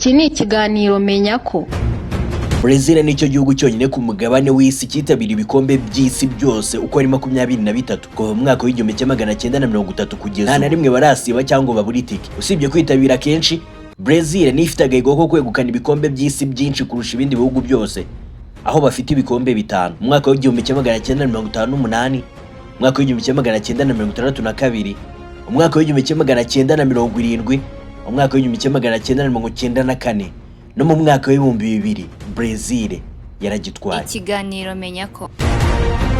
Iki ni ikiganiro menya ko Brazil nicyo gihugu cyonyine ku mugabane w'isi cyitabira ibikombe by'isi byose uko ari 23 kuva mu mwaka w'igihumbi kimwe magana cyenda na 30 kugeza nta na rimwe barasiba cyangwa babura itike. Usibye kwitabira kenshi, Brazil ni ifite agahigo ko kwegukana ibikombe by'isi byinshi kurusha ibindi bihugu byose, aho bafite ibikombe bitanu. Mu mwaka w'igihumbi kimwe magana cyenda na 58, mu mwaka w'igihumbi kimwe magana cyenda na 62, mu mwaka w'igihumbi kimwe magana cyenda na 70, mu mwaka w'igihumbi kimwe magana cyenda na 94 no mu mwaka w'ibihumbi 2000 Brazil yaragitwaye. Ikiganiro menya ko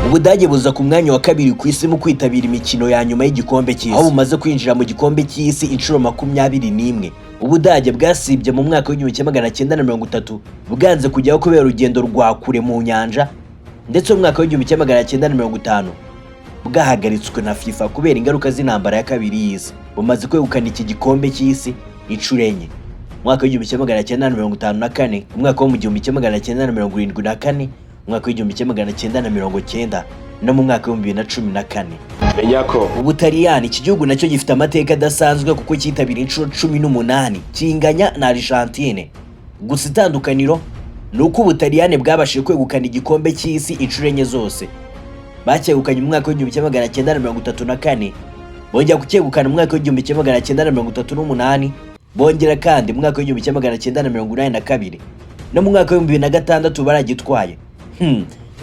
Ubudage buza ku mwanya wa kabiri ku isi mu kwitabira imikino ya nyuma y'igikombe cy'isi, aho bumaze kwinjira mu gikombe cy'isi inshuro 21. Ubudage bwasibye mu mwaka w'igihumbi kimwe magana cyenda na 30 bwanze kujyaho kubera urugendo rwa kure mu nyanja, ndetse mu mwaka w'igihumbi kimwe magana cyenda na 50 bwahagaritswe na FIFA kubera ingaruka z'intambara ya kabiri y'isi. Bumaze kwegukana iki gikombe cy'isi inshuro enye: mwaka w'igihumbi kimwe magana cyenda na 54, umwaka wo mu gihumbi kimwe magana cyenda na 74, umwaka w'igihumbi kimwe magana cyenda na 90 no mu mwaka wa 2014. Menya ko Ubutaliyani, iki gihugu nacyo gifite amateka adasanzwe kuko cyitabira inshuro 18 kinganya na Argentine. Gusa itandukaniro ni uko Ubutaliyani bwabashije kwegukana igikombe cy'isi inshuro enye zose. Bacyegukanye mu mwaka w'igihumbi kimwe magana cyenda na 34, bongera kucyegukana mu mwaka w'igihumbi kimwe magana cyenda na 38, bongera kandi mu mwaka w'igihumbi kimwe magana cyenda na 82 no mu mwaka wa 2006 baragitwaye.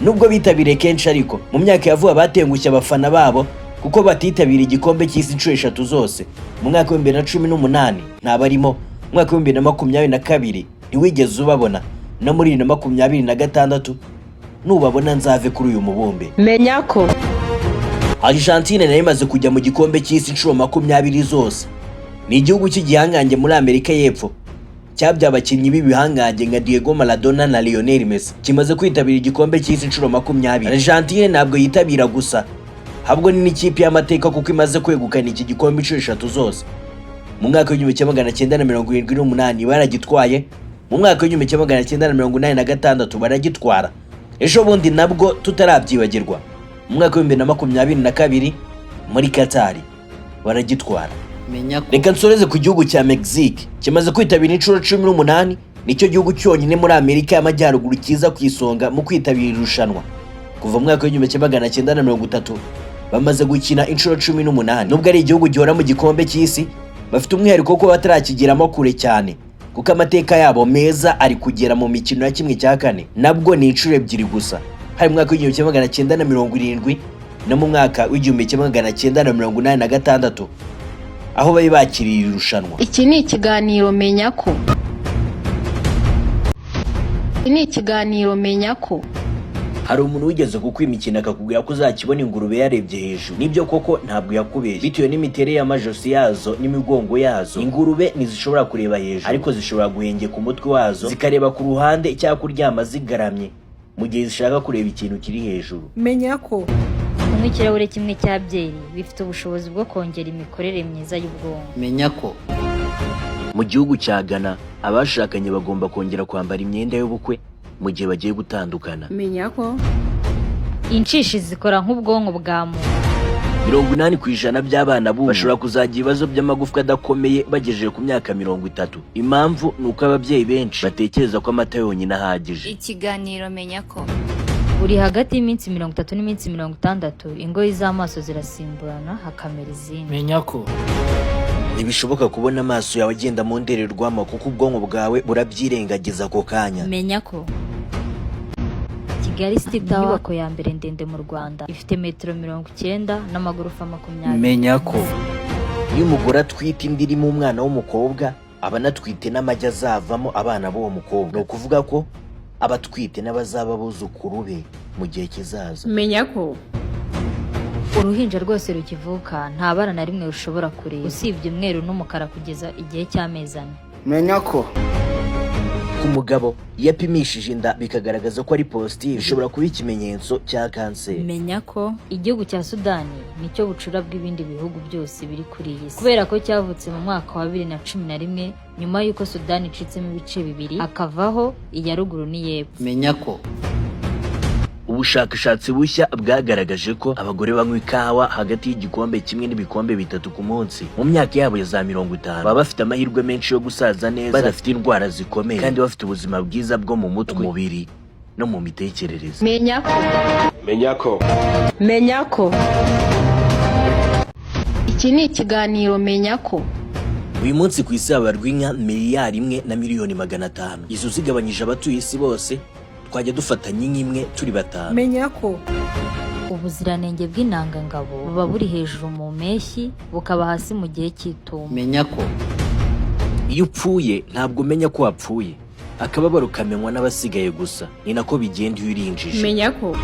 Nubwo bitabiriye kenshi, ariko mu myaka ya vuba batengushye abafana babo kuko batitabira igikombe cy'isi inshuro 3 zose. Mu mwaka wa 2018 ntabarimo, mu mwaka wa 2022 ntiwigeze ubabona, no muri 2026 nubabona nzave kuri uyu mubumbe. menya ko Argentine nayo imaze kujya mu gikombe cy'isi inshuro 20 zose. Ni igihugu cy'igihangange muri Amerika y'Epfo, cyabya abakinnyi b'ibihangange nka Diego Maradona na Lionel Messi. Kimaze kwitabira igikombe cy'isi inshuro 20. Argentine ntabwo yitabira gusa, ahubwo ni n'ikipe y'amateka kuko imaze kwegukana iki gikombe inshuro 3 zose. Mu mwaka w'igihumbi kimwe magana cyenda na 78 baragitwaye, mu mwaka w'igihumbi kimwe magana cyenda na 86 baragitwara. Ejo bundi nabwo tutarabyibagirwa, mu mwaka wa 2022 muri Qatar baragitwara. Menya ko Reka nsoreze ku gihugu cya Mexique, kimaze kwitabira inshuro 18. Nicyo gihugu cyonyine muri Amerika y'Amajyaruguru kiza ku isonga mu kwitabira irushanwa. Kuva mu mwaka w'igihumbi kimwe magana cyenda na 30 bamaze gukina inshuro 18. Nubwo ari igihugu gihora mu gikombe cy'isi, bafite umwihariko ko batarakigiramo kure cyane, kuko amateka yabo meza ari kugera mu mikino ya 1/4, nabwo ni inshuro 2 gusa. Hari mu mwaka w'igihumbi kimwe magana cyenda na 70 no mu mwaka w'igihumbi kimwe magana cyenda na 86 aho bari bakiriye irushanwa. iki ni ikiganiro menya ko iki ni ikiganiro menya ko Hari umuntu wigeze kukwimikina akakubwira ko uzakibona ingurube yarebye hejuru. Nibyo koko, ntabwo yakubeshye. Bitewe n'imiterere y'amajosi yazo n'imigongo yazo, ingurube ntizishobora kureba hejuru, ariko zishobora guhengeka umutwe wazo zikareba ku ruhande cyangwa kuryama zigaramye mu gihe zishaka kureba ikintu kiri hejuru. menya ko kunywa ikirahure kimwe cya byeri bifite ubushobozi bwo kongera imikorere myiza y'ubwonko. menya ko Mu gihugu cya Ghana, abashakanye bagomba kongera kwambara imyenda y'ubukwe mu gihe bagiye gutandukana. menya ko Inshishi zikora nk'ubwonko bwa muntu. 80% by'abana b'ubu bashobora kuzagira ibibazo by'amagufwa adakomeye bagejeje ku myaka 30. Impamvu ni uko ababyeyi benshi batekereza ko amata yonyine ahagije. Ikiganiro menya ko buri hagati y'iminsi 30 n'iminsi 60 ingoyi z'amaso zirasimburana hakamera izindi. menya ko Ntibishoboka kubona amaso yawe agenda mu ndorerwamo kuko ubwonko bwawe burabyirengagiza ako kanya. Menya ko Kigali City Tower, inyubako ya mbere ndende mu Rwanda, ifite metero 90 n'amagorofa 20. menya ko Iyo umugore atwite inda irimo umwana w'umukobwa, aba anatwite n'amagi azavamo abana b'uwo mukobwa. Ni ukuvuga ko abatwite n'abazaba buzukuru be mu gihe kizaza. menya ko Uruhinja rwose rukivuka nta bara na rimwe rushobora kureba usibye umweru n'umukara kugeza igihe cy'amezi 4. menya ko Ku mugabo iyo apimishije inda bikagaragaza ko ari positive, bishobora kuba ikimenyetso cya kanseri. Menya ko igihugu cya Sudani nicyo bucura bw'ibindi bihugu byose biri kuri iyi si, kubera ko cyavutse mu mwaka wa 2011 nyuma y'uko Sudani icitsemo ibice bibiri, akavaho iya ruguru n'iyepfo. menya ko Ubushakashatsi bushya bwagaragaje ko abagore banywa ikawa hagati y'igikombe kimwe n'ibikombe bitatu ku munsi mu myaka yabo ya za 50 baba bafite amahirwe menshi yo gusaza neza, badafite indwara zikomeye kandi bafite ubuzima bwiza bwo mu mutwe, umubiri no mu mitekerereze. Menya ko iki ni ikiganiro Menya ko. Uyu munsi ku isi habarwa inka miliyari 1 na miliyoni 500. Izo zigabanyije abatuye isi bose twajya dufatanya inka imwe turi 5. Menya ko ubuziranenge bw'intangangabo buba buri hejuru mu mpeshyi bukaba hasi mu gihe cy'itumba. Menya ko iyo upfuye ntabwo umenya ko wapfuye, akababaro kamenywa n'abasigaye gusa. Ni nako bigenda iyo urinjije. Menya ko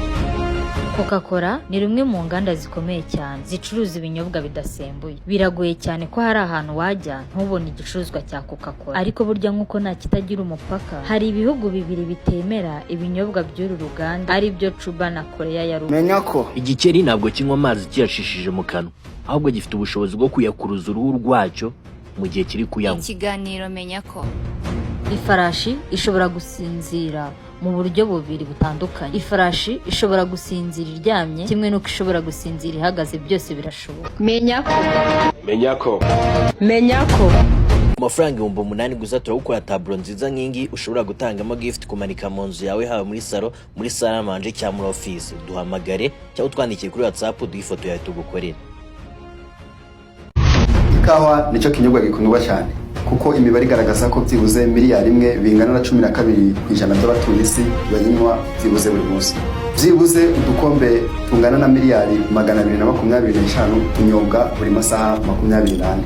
Coca-Cola ni rumwe mu nganda zikomeye cyane zicuruza ibinyobwa bidasembuye. Biragoye cyane ko hari ahantu wajya ntubone igicuruzwa cya Coca-Cola, ariko burya nk'uko nta kitagira umupaka, hari ibihugu bibiri bitemera ibinyobwa by'uru ruganda, ari byo Cuba na Korea ya Ruguru. menya ko Igikeri ntabwo kinywa amazi kiyashishije mu kanwa, ahubwo gifite ubushobozi bwo kuyakuruza uruhu rwacyo mu gihe kiri kuyanywa. Ikiganiro Menya ko. Ifarashi ishobora gusinzira mu buryo bubiri butandukanye. Ifarashi ishobora gusinzira iryamye kimwe nuko ishobora gusinzira ihagaze, byose birashoboka. Menya ko Ku mafaranga 8,000 gusa turawukora taburo nziza nk'ingi ushobora gutangamo gift kumanika mu nzu yawe, haba muri salo, muri salle à manger cyangwa muri office. Duhamagare cyangwa utwandikiye kuri WhatsApp ifoto yawe tugukorera. Ikawa nicyo kinyobwa gikundwa cyane kuko imibare igaragaza ko byibuze miliyari 1 bingana na 12% by'abatuye isi bayinywa byibuze buri munsi. Byibuze udukombe tungana na miliyari 225 tunyobwa buri masaha 24.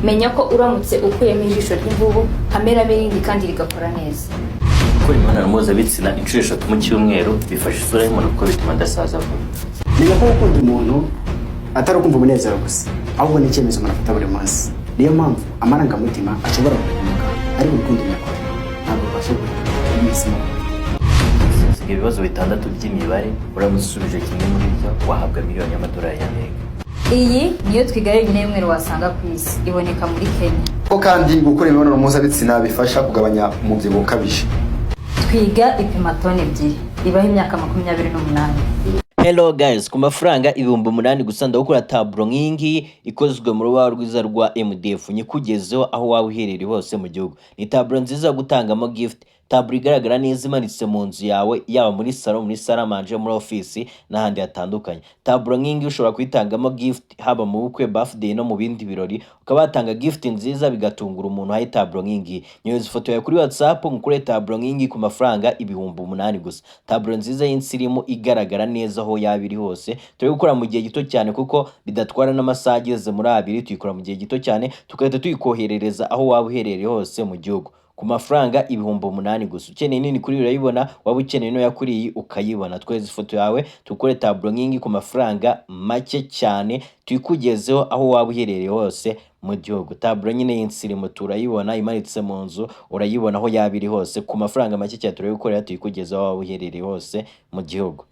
Menya ko uramutse ukuyemo ijisho ry'imvubu kamera irindi kandi rigakora neza. Gukora imibonano mpuzabitsina inshuro 3 mu cyumweru bifasha isura y'umuntu kuko bituma adasaza vuba. menya ko gukunda umuntu atari ukumva umunezero gusa, ahubwo ni icyemezo umuntu afata buri munsi. Niyo mpamvu amarangamutima ashobora guhinduka, ari urukundo nyakuri ntabwo rubasha guhinduka iminsi Siga ibibazo 6 by'imibare, uramutse usubije kimwe muri byo wahabwa miliyoni y'amadolari y'Amerika. Iyi niyo twiga yonyine y'umwe wasanga ku isi, iboneka muri Kenya. Ko kandi gukora imibonano mpuzabitsina bifasha kugabanya umubyibuho ukabije. Twiga ipima toni 2, ibaho imyaka 28. Hello guys, ku mafaranga 8,000 gusa ndakora taburo nk'ingi ikozwe mu rubaho rwiza rwa MDF, nyikugezeho aho waba uherereye hose mu gihugu. Ni taburo nziza gutangamo gift, taburo igaragara neza imanitse mu nzu yawe, yaba muri salon, muri salle à manger, muri office n'ahandi hatandukanye. Taburo nk'ingi ushobora kwitangamo gift haba mu bukwe, birthday no mu bindi birori, ukaba watanga gift nziza bigatungura umuntu hayi taburo nk'ingi. Nyohereza ifoto yawe kuri WhatsApp ngukore taburo nk'ingi ku mafaranga 8,000 gusa. Taburo nziza y'insirimu igaragara neza aho yabiri hose. Turi gukora mu gihe gito cyane kuko bidatwara n'amasaha ageze muri 2, tuyikora mu gihe gito cyane tukahita tuyikoherereza aho waba uherereye hose mu gihugu. Ku mafaranga 8,000 gusa. Ukeneye nini kuri urayibona, waba ukeneye no yakuriye ukayibona. Tweze ifoto yawe tukore taburo nk'ingi ku mafaranga make cyane tuyikugezeho aho waba uherereye hose mu gihugu. Taburo nyine y'insirimu turayibona imanitse mu nzu, urayibona aho yabiri hose ku mafaranga make cyane, turayigukorera tuyikugezeho aho waba uherereye hose mu gihugu.